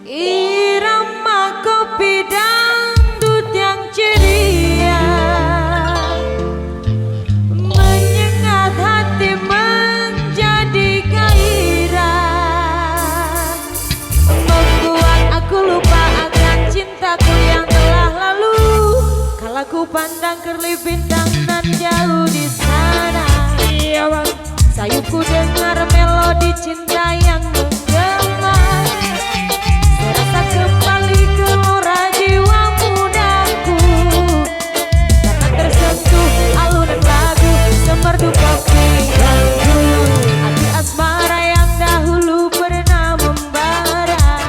Irama kopi dangdut yang ceria menyengat hati menjadi gairah, membuat aku lupa akan cintaku yang telah lalu. Kalau ku pandang kerlip bintang nan jauh di sana, sayupku dengar melodi cinta yang menggema. Serasa kembali gelora jiwa mudaku, karena tersentuh alunan lagu semerdu kopi dangdut. Hati asmara yang dahulu pernah membara,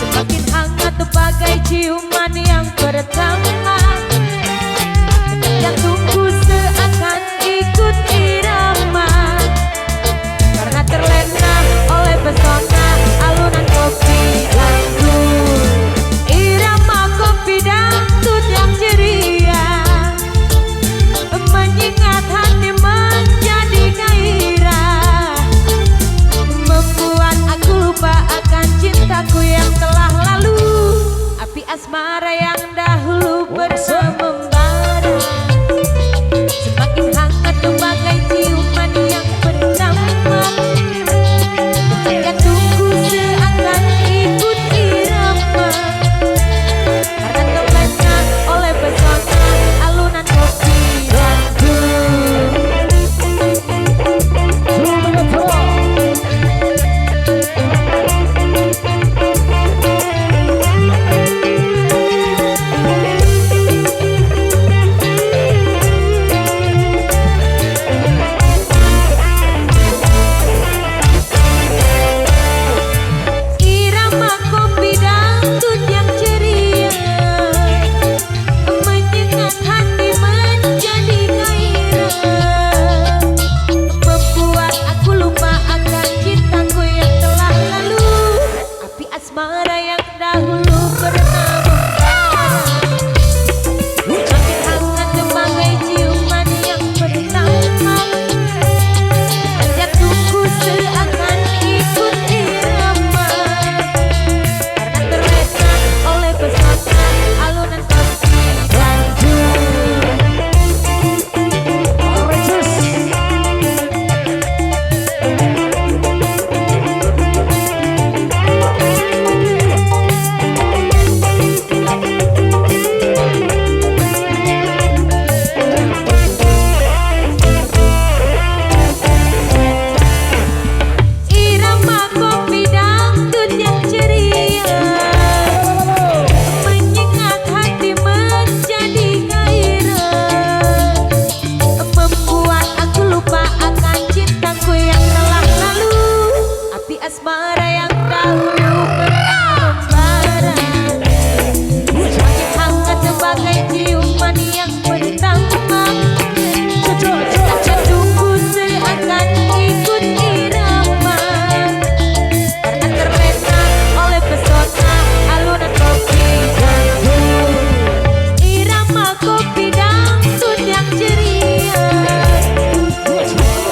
semakin hangat bagai ciuman yang pertama. Jantungku seakan ikut irama, karena terlena oleh pesona alunan kopi dangdut. Irama kopi dangdut yang ceria menyengat hati menjadi gairah, membuat aku lupa akan cintaku yang telah lalu. Api asmara yang dahulu pernah membara, semakin hangat bagai ciuman yang pertama. Jantungku seakan ikut irama, karena terlena oleh pesona alunan kopi dangdut. Irama kopi dangdut yang ceria menyengat hati menjadi gairah, membuat aku lupa akan cintaku yang telah lalu. Api asmara yang dahulu pernah membara, semakin hangat sebagai ciuman yang pertama. Jantungku seakan ikut irama, karena terlena oleh pesona alunan kopi dangdut. Irama kopi dangdut yang ceria menyengat hati menjadi gairah, membuat aku lupa akan cintaku yang telah lalu. Api asmara yang dahulu pernah membara, semakin hangat sebagai ciuman yang pertama. Jantungku seakan ikut irama, karena terlena oleh pesona alunan kopi dangdut. Irama kopi dangdut yang ceria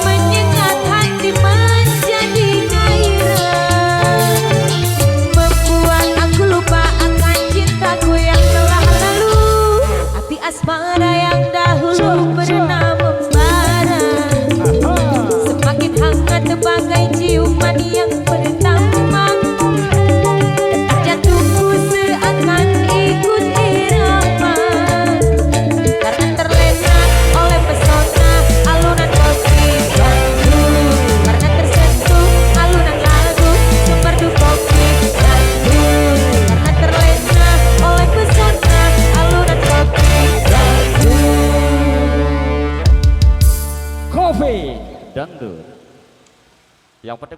menyengat hati menjadi gairah, membuat aku lupa akan cintaku yang telah lalu. Api asmara yang dahulu pernah membara, semakin hangat bagai ciuman yang pertama. Jantungku seakan ikut irama, karena terlena oleh pesona alunan kopi dangdut, karena tersentuh alunan lagu semerdu kopi dangdut, karena terlena oleh pesona alunan kopi dangdut. Kopi dangdut yang penting